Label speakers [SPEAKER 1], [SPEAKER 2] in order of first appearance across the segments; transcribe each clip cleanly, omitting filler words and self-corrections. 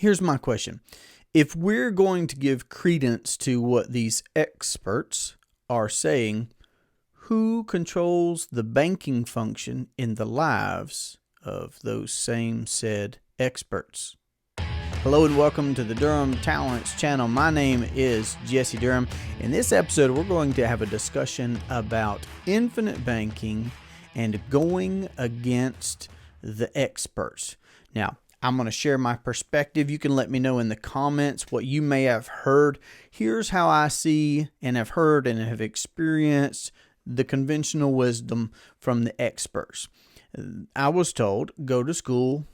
[SPEAKER 1] here's my question. If we're going to give credence to what these experts are saying, who controls the banking function in the lives of those same said experts? Hello and welcome to the Durham Talents channel. My name is Jesse Durham. In this episode, we're going to have a discussion about infinite banking and going against the experts. Now, I'm going to share my perspective. You can let me know in the comments what you may have heard. Here's how I see and have heard and have experienced the conventional wisdom from the experts. I was told, go to school,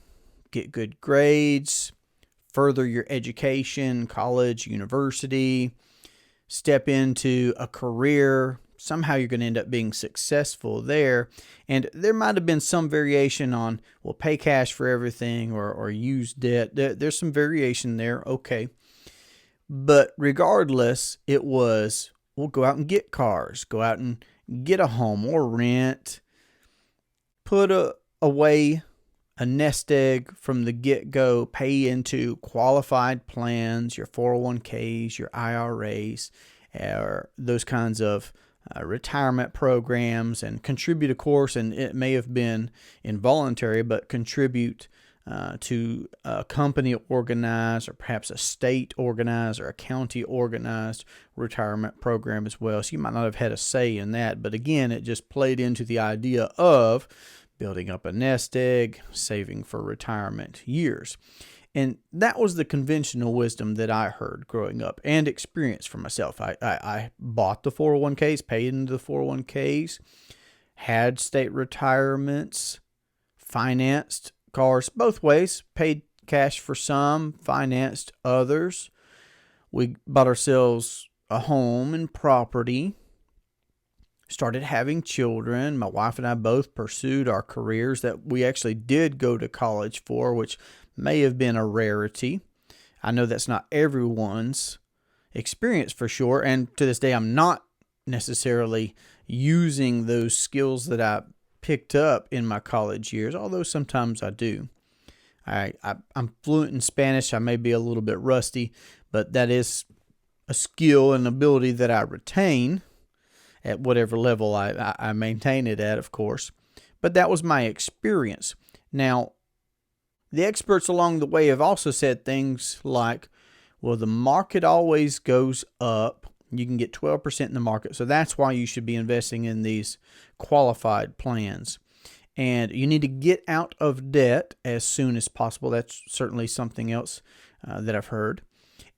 [SPEAKER 1] get good grades, further your education, college, university, step into a career. Somehow you're going to end up being successful there. And there might have been some variation on, well, pay cash for everything or use debt. There's some variation there. Okay. But regardless, it was, well, go out and get cars, go out and get a home or rent, put away a nest egg from the get-go, pay into qualified plans, your 401ks, your IRAs, or those kinds of retirement programs, and contribute, of course, and it may have been involuntary, but contribute to a company organized or perhaps a state organized or a county organized retirement program as well. So you might not have had a say in that, but again, it just played into the idea of building up a nest egg, saving for retirement years. And that was the conventional wisdom that I heard growing up and experienced for myself. I bought the 401ks, paid into the 401ks, had state retirements, financed cars both ways, paid cash for some, financed others. We bought ourselves a home and property, started having children. My wife and I both pursued our careers that we actually did go to college for, which may have been a rarity. I know that's not everyone's experience for sure. And to this day, I'm not necessarily using those skills that I picked up in my college years, although sometimes I do. I'm fluent in Spanish. I may be a little bit rusty, but that is a skill and ability that I retain at whatever level I maintain it at, of course. But that was my experience. Now, the experts along the way have also said things like, well, the market always goes up. You can get 12% in the market. So that's why you should be investing in these qualified plans. And you need to get out of debt as soon as possible. That's certainly something else that I've heard.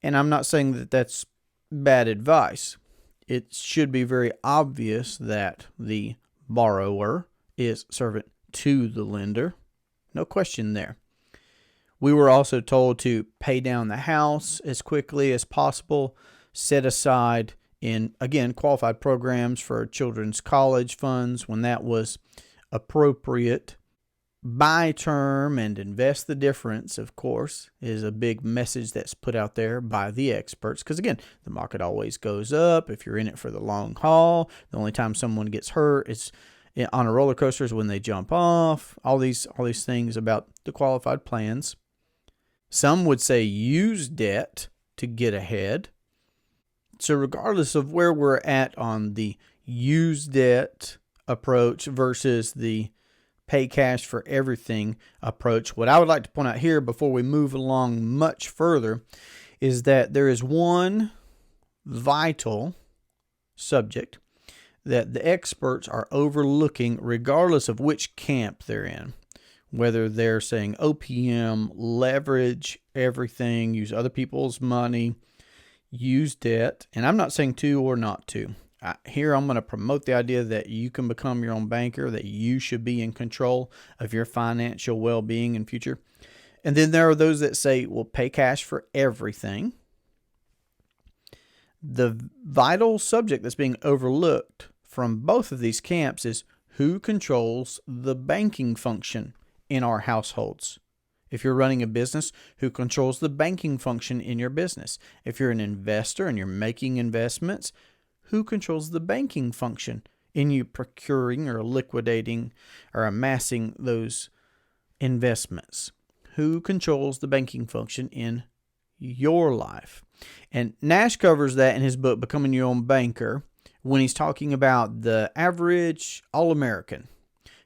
[SPEAKER 1] And I'm not saying that that's bad advice. It should be very obvious that the borrower is servant to the lender. No question there. We were also told to pay down the house as quickly as possible, set aside in, again, qualified programs for children's college funds when that was appropriate. Buy term and invest the difference, of course, is a big message that's put out there by the experts. Because again, the market always goes up. If you're in it for the long haul, the only time someone gets hurt is on a roller coaster is when they jump off. All these things about the qualified plans. Some would say use debt to get ahead. So regardless of where we're at on the use debt approach versus the pay cash for everything approach, what I would like to point out here before we move along much further is that there is one vital subject that the experts are overlooking regardless of which camp they're in. Whether they're saying OPM, leverage everything, use other people's money, use debt. And I'm not saying to or not to. Here I'm going to promote the idea that you can become your own banker, that you should be in control of your financial well-being and future. And then there are those that say, well, pay cash for everything. The vital subject that's being overlooked from both of these camps is who controls the banking function in our households. If you're running a business, who controls the banking function in your business? If you're an investor and you're making investments, who controls the banking function in you procuring or liquidating or amassing those investments? Who controls the banking function in your life? And Nash covers that in his book, Becoming Your Own Banker, when he's talking about the average All-American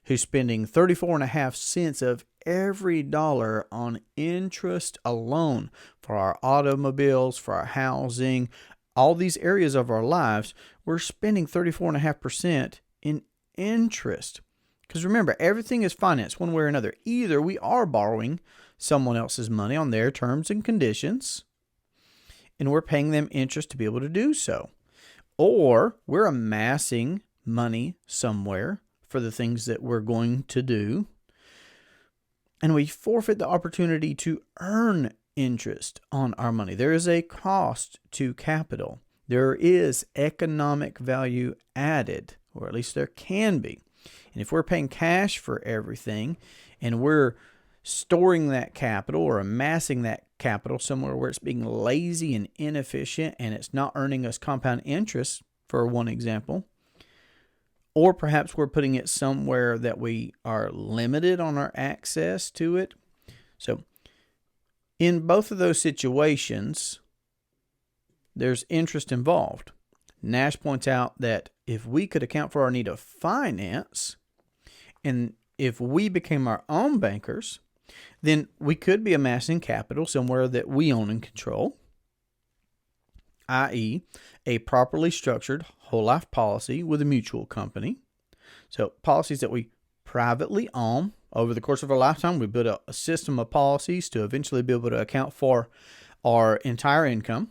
[SPEAKER 1] who's spending 34.5 cents of every dollar on interest alone for our automobiles, for our housing, all these areas of our lives. We're spending 34.5% in interest. Because remember, everything is financed one way or another. Either we are borrowing someone else's money on their terms and conditions, and we're paying them interest to be able to do so, or we're amassing money somewhere for the things that we're going to do, and we forfeit the opportunity to earn interest on our money. There is a cost to capital. There is economic value added, or at least there can be. And if we're paying cash for everything and we're storing that capital or amassing that capital somewhere where it's being lazy and inefficient and it's not earning us compound interest, for one example, or perhaps we're putting it somewhere that we are limited on our access to it. So in both of those situations, there's interest involved. Nash points out that if we could account for our need of finance, and if we became our own bankers, then we could be amassing capital somewhere that we own and control, i.e., a properly structured whole life policy with a mutual company. So policies that we privately own. Over the course of our lifetime, we build a system of policies to eventually be able to account for our entire income.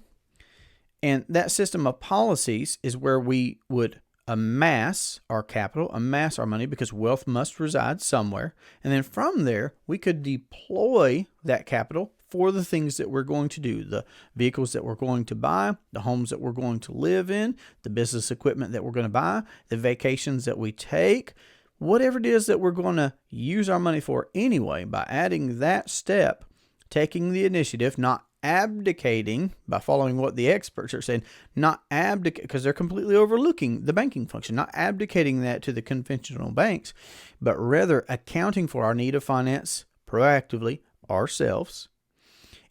[SPEAKER 1] And that system of policies is where we would amass our capital, amass our money, because wealth must reside somewhere. And then from there, we could deploy that capital for the things that we're going to do, the vehicles that we're going to buy, the homes that we're going to live in, the business equipment that we're going to buy, the vacations that we take, whatever it is that we're going to use our money for anyway. By adding that step, taking the initiative, not abdicating by following what the experts are saying, not abdicate because they're completely overlooking the banking function, not abdicating that to the conventional banks, but rather accounting for our need of finance proactively ourselves,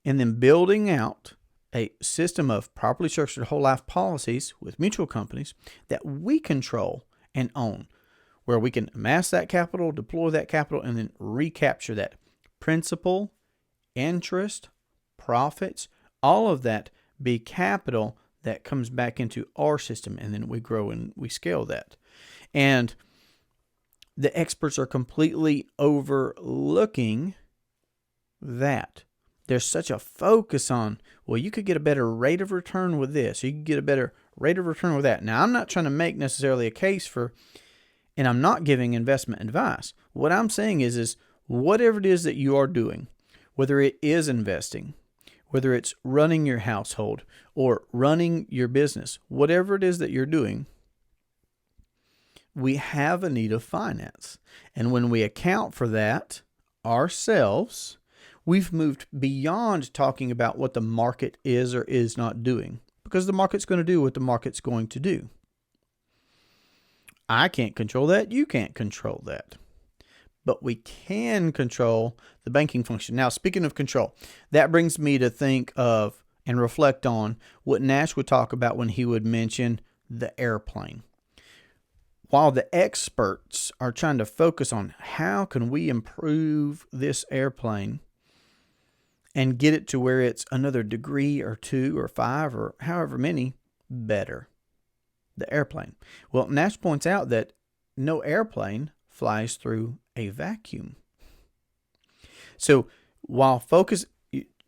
[SPEAKER 1] and then building out a system of properly structured whole life policies with mutual companies that we control and own, where we can amass that capital, deploy that capital, and then recapture that principal, interest, profits, all of that be capital that comes back into our system, and then we grow and we scale that. And the experts are completely overlooking that. There's such a focus on, well, you could get a better rate of return with this, or you could get a better rate of return with that. Now, I'm not trying to make necessarily a case for, and I'm not giving investment advice. What I'm saying is whatever it is that you are doing, whether it is investing, whether it's running your household or running your business, whatever it is that you're doing, we have a need of finance. And when we account for that ourselves, we've moved beyond talking about what the market is or is not doing, because the market's going to do what the market's going to do. I can't control that. You can't control that. But we can control the banking function. Now, speaking of control, that brings me to think of and reflect on what Nash would talk about when he would mention the airplane. While the experts are trying to focus on how can we improve this airplane and get it to where it's another degree or 2 or 5 or however many better, the airplane. Well, Nash points out that no airplane flies through a vacuum. So while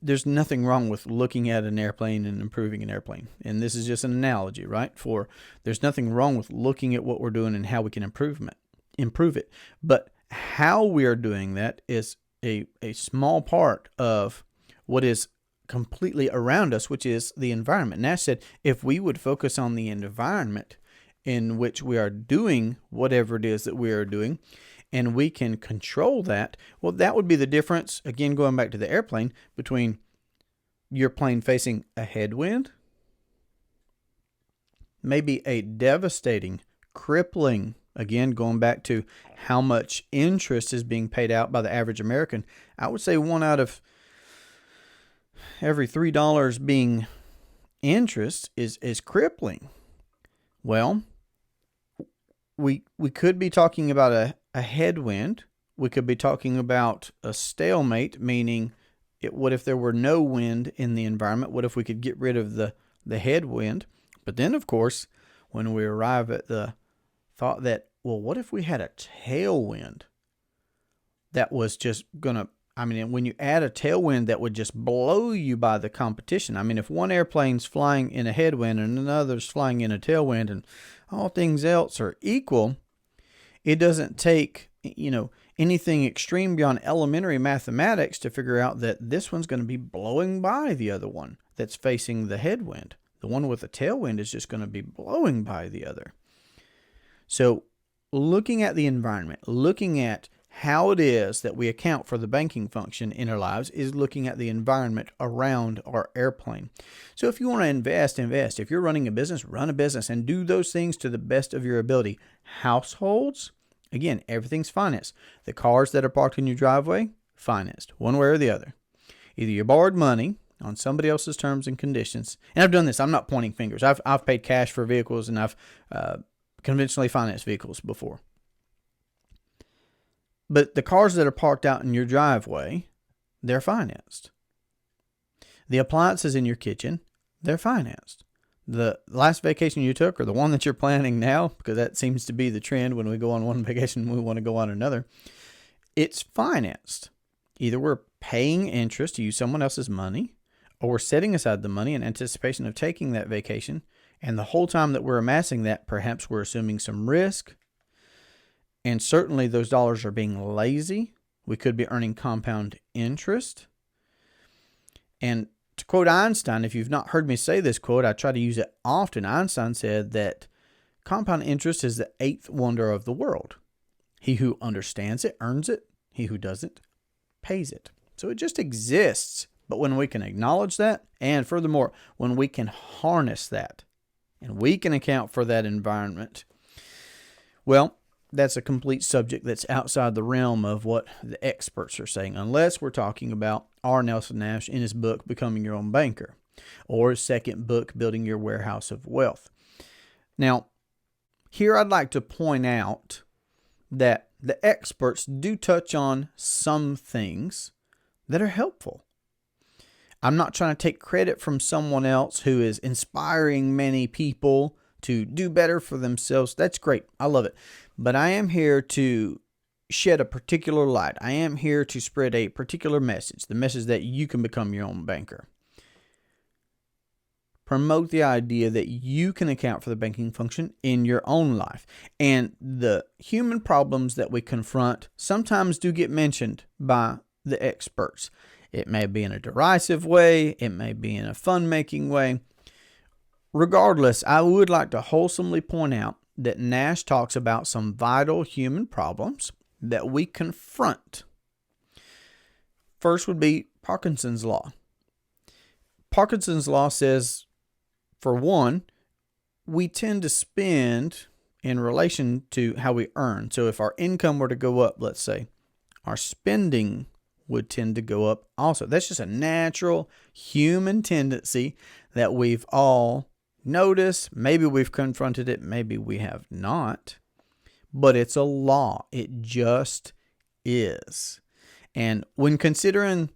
[SPEAKER 1] there's nothing wrong with looking at an airplane and improving an airplane. And this is just an analogy, right? There's nothing wrong with looking at what we're doing and how we can improve it. But how we are doing that is a small part of what is completely around us, which is the environment. Nash said if we would focus on the environment in which we are doing whatever it is that we are doing, and we can control that, well, that would be the difference, again, going back to the airplane, between your plane facing a headwind, maybe a devastating, crippling again, going back to how much interest is being paid out by the average American, I would say 1 out of every $3 being interest is crippling. Well, we could be talking about a headwind. We could be talking about a stalemate, meaning what if there were no wind in the environment? What if we could get rid of the headwind? But then, of course, when we arrive at the thought that, well, what if we had a tailwind that was just going to, when you add a tailwind that would just blow you by the competition. If one airplane's flying in a headwind and another's flying in a tailwind and all things else are equal, it doesn't take, anything extreme beyond elementary mathematics to figure out that this one's going to be blowing by the other one that's facing the headwind. The one with the tailwind is just going to be blowing by the other. So looking at the environment, looking at how it is that we account for the banking function in our lives is looking at the environment around our airplane. So if you want to invest. If you're running a business, run a business and do those things to the best of your ability. Households, again, everything's financed. The cars that are parked in your driveway, financed, one way or the other. Either you borrowed money on somebody else's terms and conditions. And I've done this. I'm not pointing fingers. I've paid cash for vehicles and I've conventionally financed vehicles before. But the cars that are parked out in your driveway, they're financed. The appliances in your kitchen, they're financed. The last vacation you took, or the one that you're planning now, because that seems to be the trend when we go on one vacation, we want to go on another, it's financed. Either we're paying interest to use someone else's money, or we're setting aside the money in anticipation of taking that vacation. And the whole time that we're amassing that, perhaps we're assuming some risk. And certainly those dollars are being lazy. We could be earning compound interest. And to quote Einstein, if you've not heard me say this quote, I try to use it often. Einstein said that compound interest is the 8th wonder of the world. He who understands it earns it. He who doesn't pays it. So it just exists. But when we can acknowledge that, and furthermore, when we can harness that, and we can account for that environment, well, that's a complete subject that's outside the realm of what the experts are saying, unless we're talking about R. Nelson Nash in his book, Becoming Your Own Banker, or his second book, Building Your Warehouse of Wealth. Now, here I'd like to point out that the experts do touch on some things that are helpful. I'm not trying to take credit from someone else who is inspiring many people to do better for themselves. That's great. I love it. But I am here to shed a particular light. I am here to spread a particular message, the message that you can become your own banker. Promote the idea that you can account for the banking function in your own life. And the human problems that we confront sometimes do get mentioned by the experts. It may be in a derisive way. It may be in a fun-making way. Regardless, I would like to wholesomely point out that Nash talks about some vital human problems that we confront. First would be Parkinson's law. Parkinson's law says, for one, we tend to spend in relation to how we earn. So if our income were to go up, let's say, our spending would tend to go up also. That's just a natural human tendency that we've all noticed. Maybe we've confronted it, maybe we have not. But it's a law. It just is. And when considering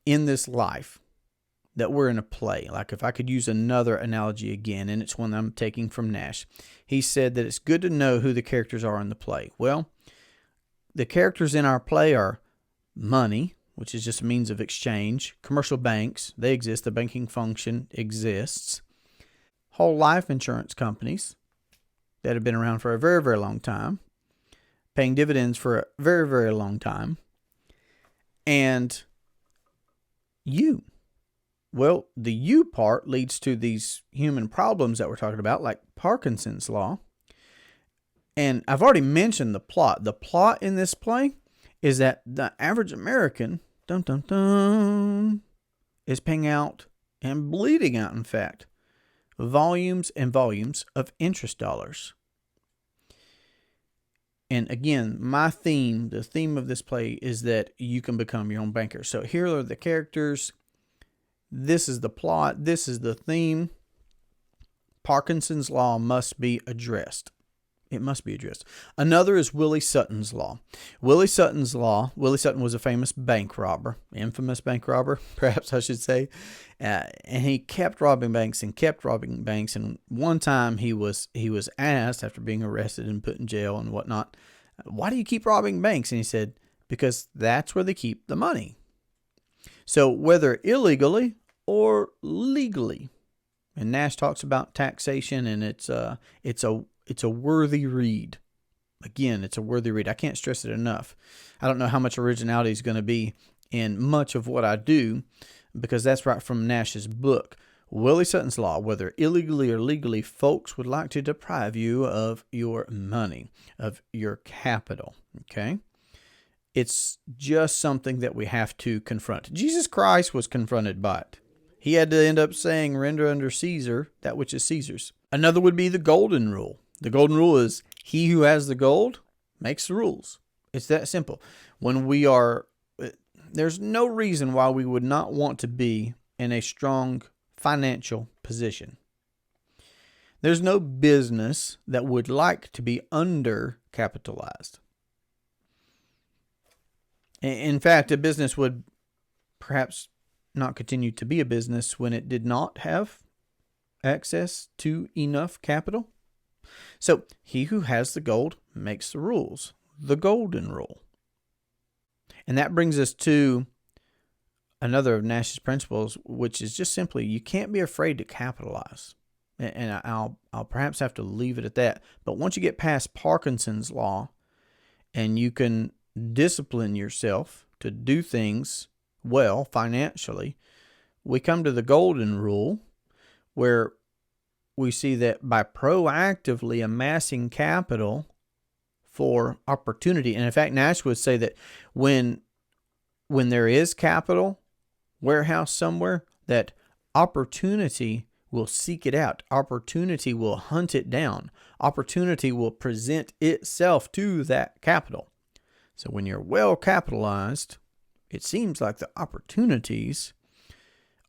[SPEAKER 1] in this life that we're in a play, like if I could use another analogy again, and it's one I'm taking from Nash, he said that it's good to know who the characters are in the play. Well, the characters in our play are money, which is just a means of exchange. Commercial banks, they exist. The banking function exists. Whole life insurance companies that have been around for a very, very long time, paying dividends for a very, very long time. And you. Well, the you part leads to these human problems that we're talking about, like Parkinson's law. And I've already mentioned the plot. The plot in this play is that the average American, is paying out and bleeding out, in fact, volumes and volumes of interest dollars. And again, the theme of this play is that you can become your own banker. So here are the characters. This is the plot. This is the theme. Parkinson's law must be addressed. It must be addressed. Another is Willie Sutton's law. Willie Sutton was a famous bank robber, infamous bank robber, perhaps I should say. And he kept robbing banks and kept robbing banks. And one time he was asked, after being arrested and put in jail and whatnot, why do you keep robbing banks? And he said, because that's where they keep the money. So whether illegally or legally, and Nash talks about taxation, and it's a worthy read. Again, it's a worthy read. I can't stress it enough. I don't know how much originality is going to be in much of what I do, because that's right from Nash's book. Willie Sutton's law, whether illegally or legally, folks would like to deprive you of your money, of your capital. Okay? It's just something that we have to confront. Jesus Christ was confronted by it. He had to end up saying, render unto Caesar that which is Caesar's. Another would be the golden rule. The golden rule is, he who has the gold makes the rules. It's that simple. There's no reason why we would not want to be in a strong financial position. There's no business that would like to be undercapitalized. In fact, a business would perhaps not continue to be a business when it did not have access to enough capital. So he who has the gold makes the rules, the golden rule. And that brings us to another of Nash's principles, which is just simply, you can't be afraid to capitalize. And I'll perhaps have to leave it at that. But once you get past Parkinson's law and you can discipline yourself to do things well financially, we come to the golden rule, where we see that by proactively amassing capital for opportunity, and in fact, Nash would say that when there is capital warehouse somewhere, that opportunity will seek it out. Opportunity will hunt it down. Opportunity will present itself to that capital. So when you're well capitalized, it seems like the opportunities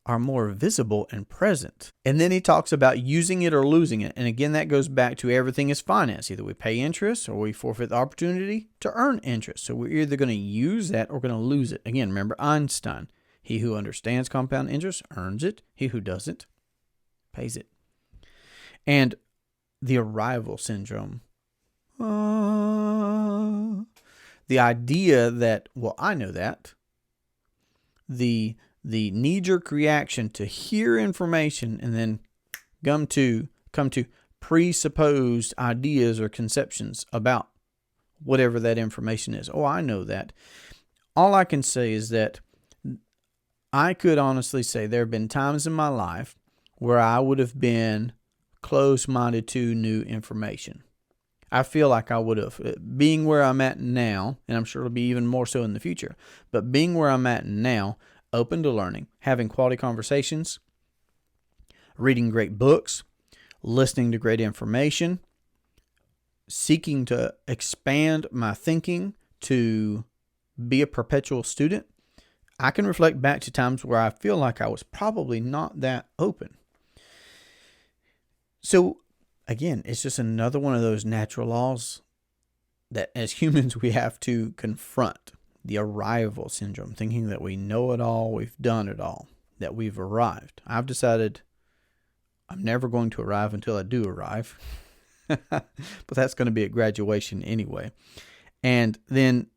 [SPEAKER 1] are more visible and present. And then he talks about using it or losing it. And again, that goes back to everything is finance. Either we pay interest or we forfeit the opportunity to earn interest. So we're either going to use that or going to lose it. Again, remember Einstein. He who understands compound interest earns it. He who doesn't pays it. And the arrival syndrome. The idea that, well, I know that. The knee-jerk reaction to hear information and then come to presupposed ideas or conceptions about whatever that information is. Oh, I know that. All I can say is that I could honestly say there have been times in my life where I would have been close-minded to new information. I feel like I would have. Being where I'm at now, and I'm sure it'll be even more so in the future, but being where I'm at now, open to learning, having quality conversations, reading great books, listening to great information, seeking to expand my thinking to be a perpetual student, I can reflect back to times where I feel like I was probably not that open. So again, it's just another one of those natural laws that as humans we have to confront. The arrival syndrome, thinking that we know it all, we've done it all, that we've arrived. I've decided I'm never going to arrive until I do arrive. But that's going to be at graduation anyway. And then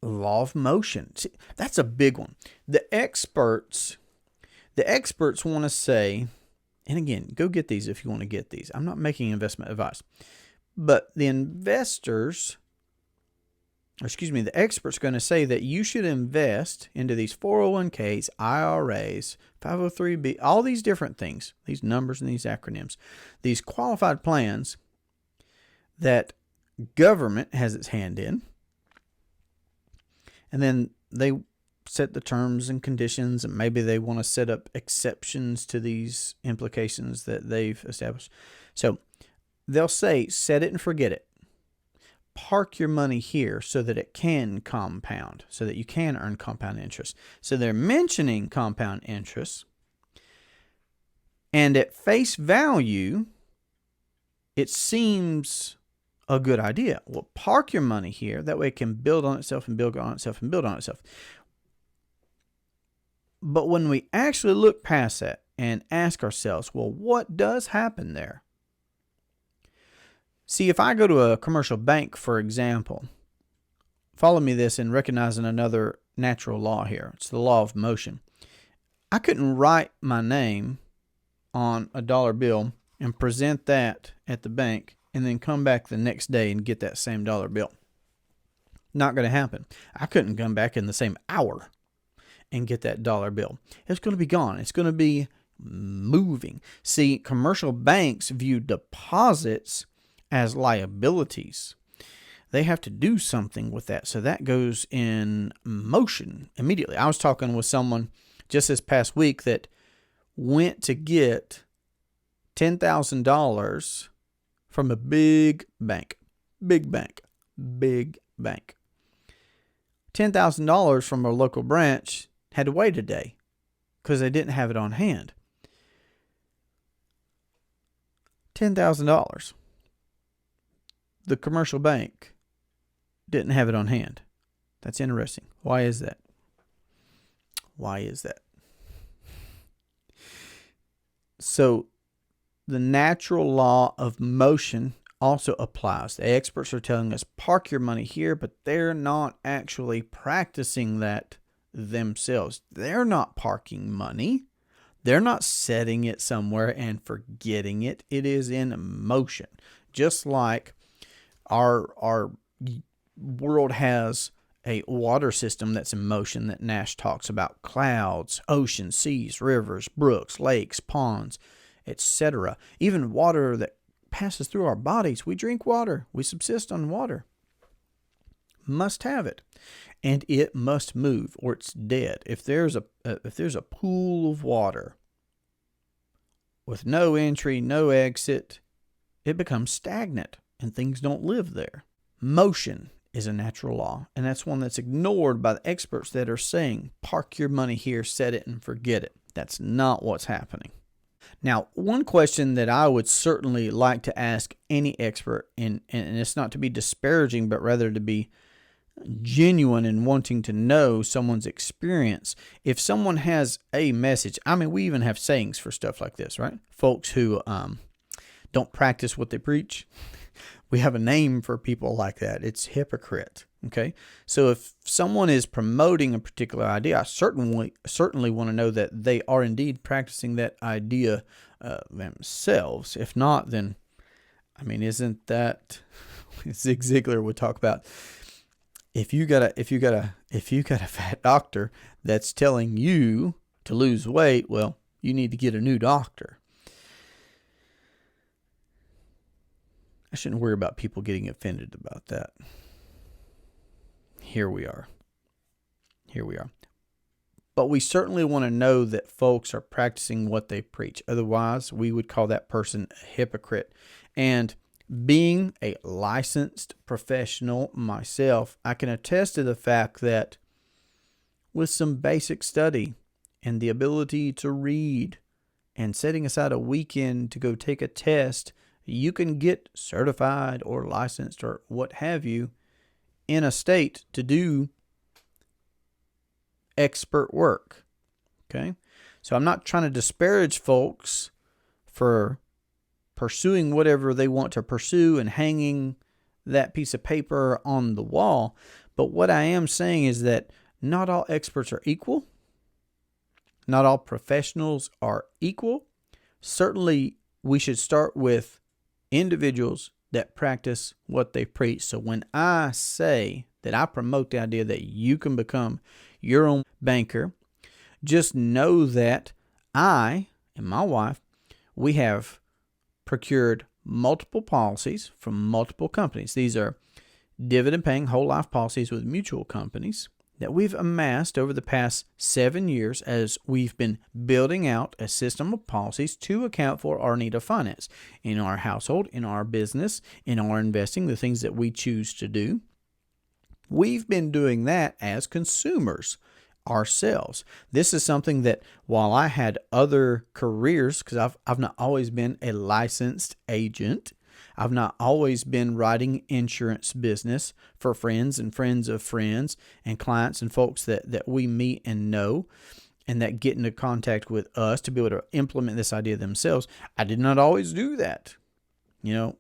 [SPEAKER 1] law of motion. See, that's a big one. The experts want to say, and again, go get these if you want to get these. I'm not making investment advice. But the experts are going to say that you should invest into these 401ks, IRAs, 503b, all these different things, these numbers and these acronyms, these qualified plans that government has its hand in. And then they set the terms and conditions, and maybe they want to set up exceptions to these implications that they've established. So they'll say, set it and forget it. park your money here so that it can compound, so that you can earn compound interest. So they're mentioning compound interest. And at face value, it seems a good idea. Well, park your money here. That way it can build on itself and build on itself and build on itself. But when we actually look past that and ask ourselves, well, what does happen there? See, if I go to a commercial bank, for example, follow me this in recognizing another natural law here. It's the law of motion. I couldn't write my name on a dollar bill and present that at the bank and then come back the next day and get that same dollar bill. Not going to happen. I couldn't come back in the same hour and get that dollar bill. It's going to be gone. It's going to be moving. See, commercial banks view deposits as liabilities. They have to do something with that. So that goes in motion immediately. I was talking with someone just this past week that went to get $10,000 from a big bank. $10,000 from a local branch, had to wait a day because they didn't have it on hand. $10,000. The commercial bank didn't have it on hand. That's interesting. Why is that? So the natural law of motion also applies. The experts are telling us park your money here, but they're not actually practicing that themselves. They're not parking money. They're not setting it somewhere and forgetting it. It is in motion. Just like our world has a water system that's in motion that Nash talks about: clouds, oceans, seas, rivers, brooks, lakes, ponds, etc. Even water that passes through our bodies. We drink water. We subsist on water. Must have it. And it must move or it's dead. If there's a pool of water with no entry, no exit, it becomes stagnant and things don't live there. Motion is a natural law, and that's one that's ignored by the experts that are saying, park your money here, set it and forget it. That's not what's happening. Now, one question that I would certainly like to ask any expert, and it's not to be disparaging, but rather to be genuine in wanting to know someone's experience. If someone has a message, I mean, we even have sayings for stuff like this, right? Folks who don't practice what they preach. We have a name for people like that. It's hypocrite. Okay. So if someone is promoting a particular idea, I certainly want to know that they are indeed practicing that idea themselves. If not, then, I mean, isn't that Zig Ziglar would talk about? If you got a fat doctor that's telling you to lose weight, well, you need to get a new doctor. I shouldn't worry about people getting offended about that. Here we are. But we certainly want to know that folks are practicing what they preach. Otherwise, we would call that person a hypocrite. And being a licensed professional myself, I can attest to the fact that with some basic study and the ability to read and setting aside a weekend to go take a test, you can get certified or licensed or what have you in a state to do expert work. Okay? So I'm not trying to disparage folks for pursuing whatever they want to pursue and hanging that piece of paper on the wall. But what I am saying is that not all experts are equal. Not all professionals are equal. Certainly, we should start with individuals that practice what they preach. So when I say that I promote the idea that you can become your own banker, just know that I and my wife, we have procured multiple policies from multiple companies. These are dividend-paying whole life policies with mutual companies. that we've amassed over the past 7 years as we've been building out a system of policies to account for our need of finance in our household, in our business, in our investing, the things that we choose to do. We've been doing that as consumers ourselves. This is something that while I had other careers, because I've not always been a licensed agent, I've not always been writing insurance business for friends and friends of friends and clients and folks that we meet and know and that get into contact with us to be able to implement this idea themselves. I did not always do that.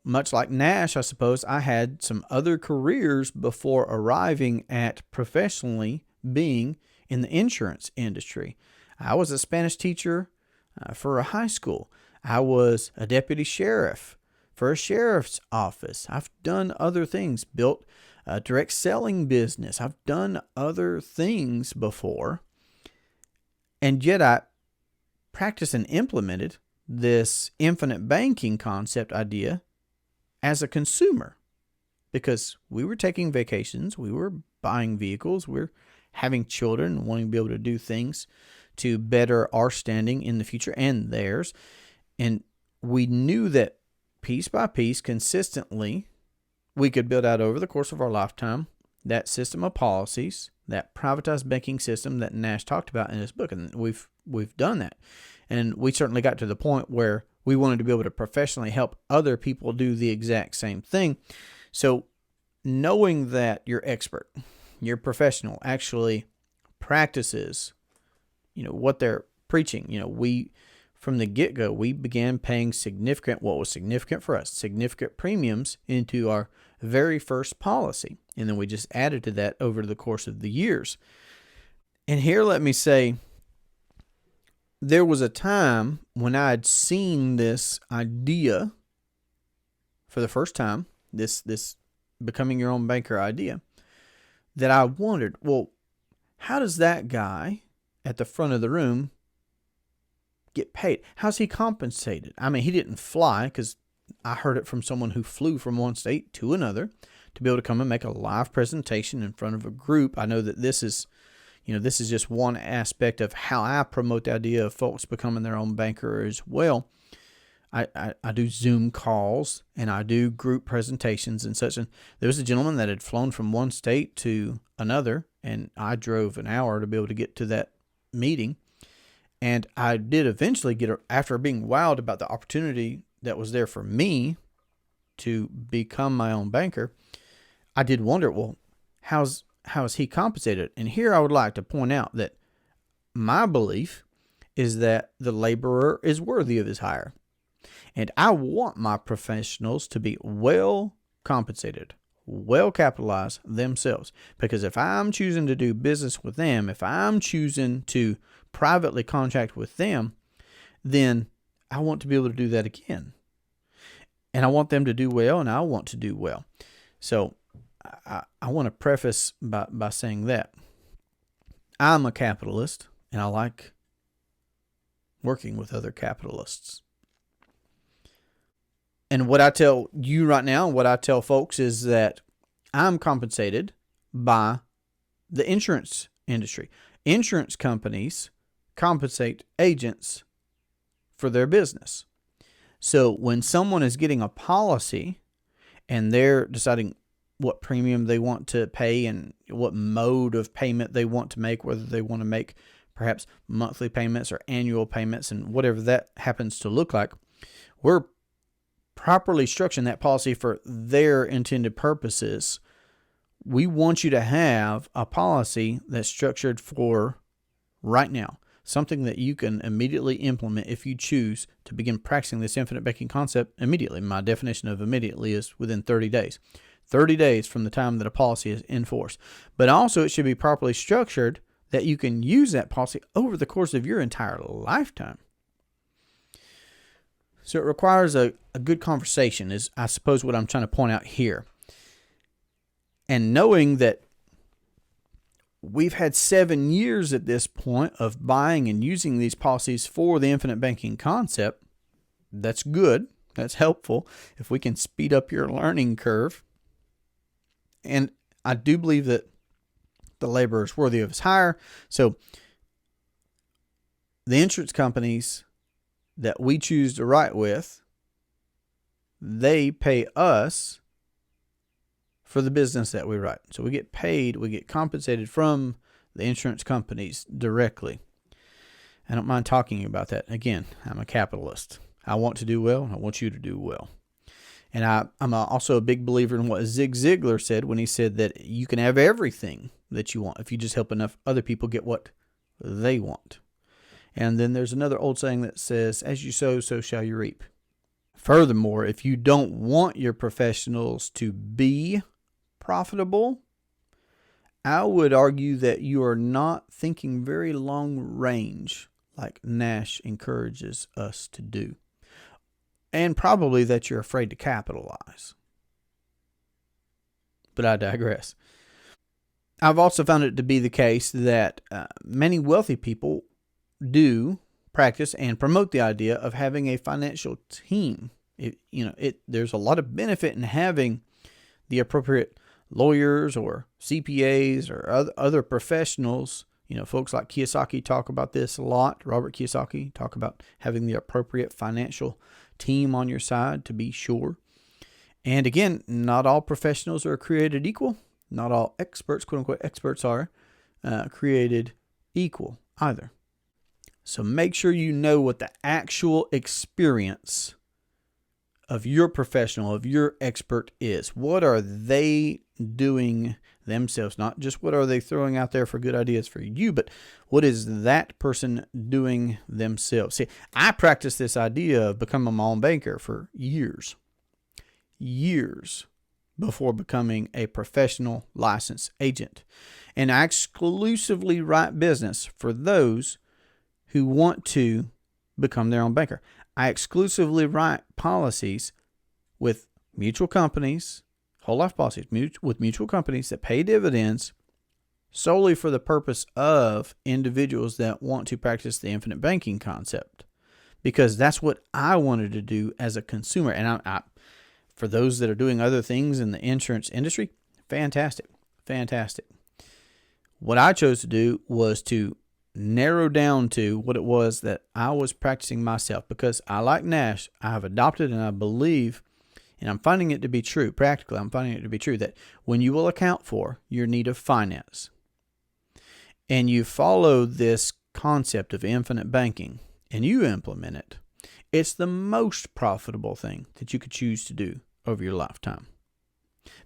[SPEAKER 1] Much like Nash, I suppose, I had some other careers before arriving at professionally being in the insurance industry. I was a Spanish teacher for a high school. I was a deputy sheriff for a sheriff's office. I've done other things, built a direct selling business. I've done other things before. And yet I practiced and implemented this infinite banking concept idea as a consumer because we were taking vacations, we were buying vehicles, we're having children and wanting to be able to do things to better our standing in the future and theirs. And we knew that piece by piece, consistently, we could build out over the course of our lifetime that system of policies, that privatized banking system that Nash talked about in his book. And we've done that. And we certainly got to the point where we wanted to be able to professionally help other people do the exact same thing. So knowing that your expert, your professional actually practices, what they're preaching, we from the get-go, we began paying what was significant for us, significant premiums into our very first policy. And then we just added to that over the course of the years. And here, let me say, there was a time when I had seen this idea for the first time, this becoming your own banker idea, that I wondered, well, how does that guy at the front of the room get paid? How's he compensated? I mean, he didn't fly, because I heard it from someone who flew from one state to another to be able to come and make a live presentation in front of a group. I know that this is just one aspect of how I promote the idea of folks becoming their own banker as well. I do Zoom calls and I do group presentations and such. And there was a gentleman that had flown from one state to another, and I drove an hour to be able to get to that meeting. And I did eventually after being wowed about the opportunity that was there for me to become my own banker, I did wonder, well, how is he compensated? And here I would like to point out that my belief is that the laborer is worthy of his hire. And I want my professionals to be well compensated, well capitalized themselves. Because if I'm choosing to do business with them, if I'm choosing to privately contract with them, then I want to be able to do that again. And I want them to do well, and I want to do well. So I want to preface by saying that I'm a capitalist, and I like working with other capitalists. And what I tell you right now, what I tell folks, is that I'm compensated by the insurance industry. Insurance companies compensate agents for their business. So when someone is getting a policy and they're deciding what premium they want to pay and what mode of payment they want to make, whether they want to make perhaps monthly payments or annual payments and whatever that happens to look like, we're properly structuring that policy for their intended purposes. We want you to have a policy that's structured for right now, something that you can immediately implement if you choose to begin practicing this infinite banking concept immediately. My definition of immediately is within 30 days. 30 days from the time that a policy is in force. But also it should be properly structured that you can use that policy over the course of your entire lifetime. So it requires a good conversation, is I suppose what I'm trying to point out here. And knowing that we've had 7 years at this point of buying and using these policies for the infinite banking concept, that's good. That's helpful if we can speed up your learning curve. And I do believe that the labor is worthy of his hire. So the insurance companies that we choose to write with, they pay us for the business that we write. So we get paid, we get compensated from the insurance companies directly. I don't mind talking about that. Again, I'm a capitalist. I want to do well. I want you to do well. And I'm also a big believer in what Zig Ziglar said when he said that you can have everything that you want if you just help enough other people get what they want. And then there's another old saying that says, as you sow, so shall you reap. Furthermore, if you don't want your professionals to be profitable, I would argue that you are not thinking very long range like Nash encourages us to do. And probably that you're afraid to capitalize. But I digress. I've also found it to be the case that many wealthy people do practice and promote the idea of having a financial team. There's a lot of benefit in having the appropriate lawyers or CPAs or other professionals. Folks like Kiyosaki talk about this a lot. Robert Kiyosaki talk about having the appropriate financial team on your side to be sure. And again, not all professionals are created equal. Not all experts, quote unquote experts, are created equal either. So make sure you know what the actual experience of your professional, of your expert is. What are they doing themselves? Not just what are they throwing out there for good ideas for you, but what is that person doing themselves? See, I practiced this idea of becoming my own banker for years before becoming a professional licensed agent. And I exclusively write business for those who want to become their own banker. I exclusively write policies with mutual companies, whole life policies, with mutual companies that pay dividends solely for the purpose of individuals that want to practice the infinite banking concept. Because that's what I wanted to do as a consumer. And I for those that are doing other things in the insurance industry, fantastic. What I chose to do was to narrow down to what it was that I was practicing myself, because I, like Nash, I have adopted and I believe, and I'm finding it to be true, practically, I'm finding it to be true, that when you will account for your need of finance and you follow this concept of infinite banking and you implement it, it's the most profitable thing that you could choose to do over your lifetime.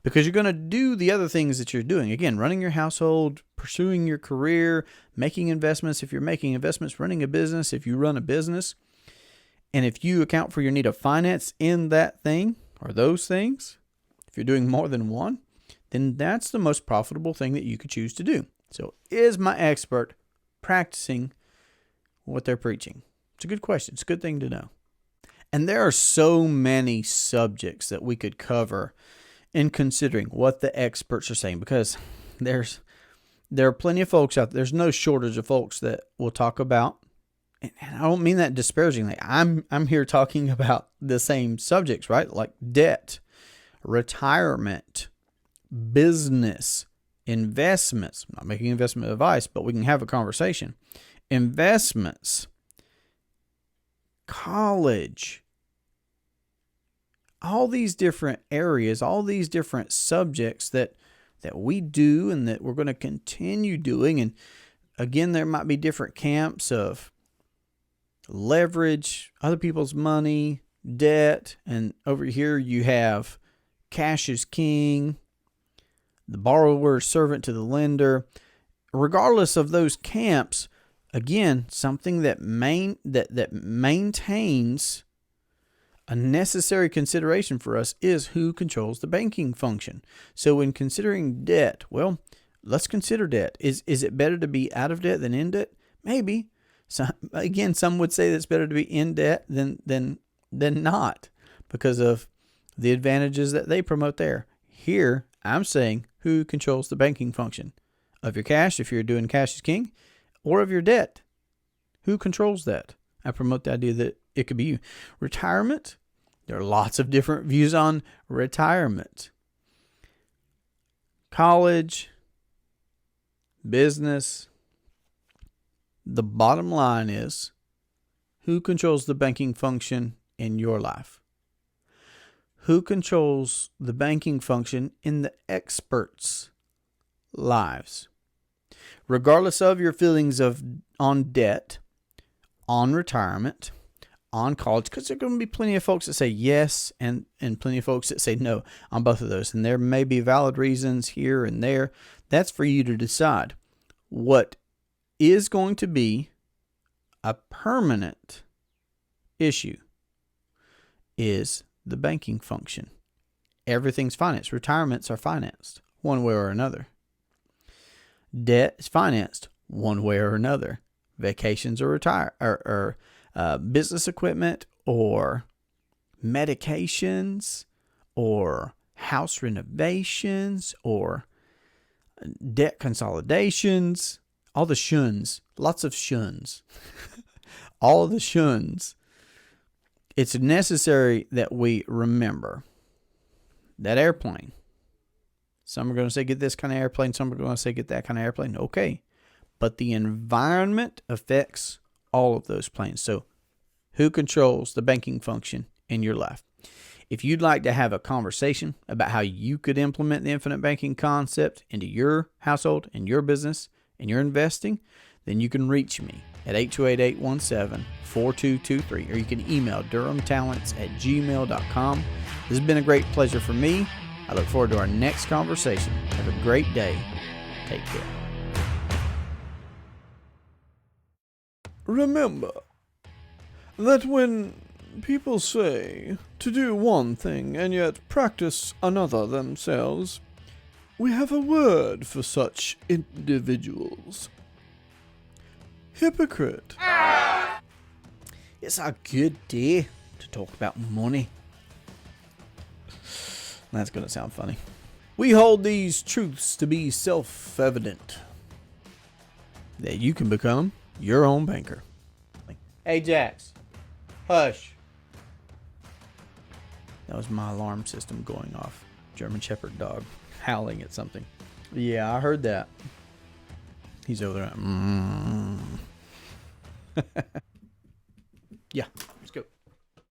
[SPEAKER 1] Because you're going to do the other things that you're doing. Again, running your household, pursuing your career, making investments if you're making investments, running a business if you run a business. And if you account for your need of finance in that thing or those things, if you're doing more than one, then that's the most profitable thing that you could choose to do. So is my expert practicing what they're preaching? It's a good question. It's a good thing to know. And there are so many subjects that we could cover in considering what the experts are saying, because there are plenty of folks out there. There's no shortage of folks that will talk about, and I don't mean that disparagingly. I'm here talking about the same subjects, right? Like debt, retirement, business, investments. I'm not making investment advice, but we can have a conversation. Investments, college, all these different areas, all these different subjects that we do and that we're going to continue doing. And again, there might be different camps of leverage, other people's money, debt, and over here you have cash is king, the borrower is servant to the lender. Regardless of those camps, again, something that maintains a necessary consideration for us is who controls the banking function. So when considering debt, well, let's consider debt. Is it better to be out of debt than in debt? Maybe. So, again, some would say that it's better to be in debt than not, because of the advantages that they promote there. Here, I'm saying who controls the banking function of your cash, if you're doing cash is king, or of your debt. Who controls that? I promote the idea that it could be you. Retirement, there are lots of different views on retirement. College, business. The bottom line is, who controls the banking function in your life? Who controls the banking function in the experts' lives? Regardless of your feelings on debt, on retirement, on college, because there are going to be plenty of folks that say yes and plenty of folks that say no on both of those. And there may be valid reasons here and there. That's for you to decide. What is going to be a permanent issue is the banking function. Everything's financed. Retirements are financed one way or another. Debt is financed one way or another. Vacations or business equipment or medications or house renovations or debt consolidations. All the shuns. Lots of shuns. All the shuns. It's necessary that we remember that airplane. Some are going to say get this kind of airplane. Some are going to say get that kind of airplane. Okay. But the environment affects all of those planes. So who controls the banking function in your life? If you'd like to have a conversation about how you could implement the infinite banking concept into your household and your business and your investing, then you can reach me at 828-817-4223, or you can email durhamtalents@gmail.com. This has been a great pleasure for me. I look forward to our next conversation. Have a great day. Take care.
[SPEAKER 2] Remember that when people say to do one thing and yet practice another themselves, we have a word for such individuals. Hypocrite.
[SPEAKER 1] It's a good day to talk about money. That's going to sound funny. We hold these truths to be self-evident, that you can become your own banker. Hey, Jax. Hush. That was my alarm system going off. German Shepherd dog howling at something. Yeah, I heard that. He's over there. Yeah.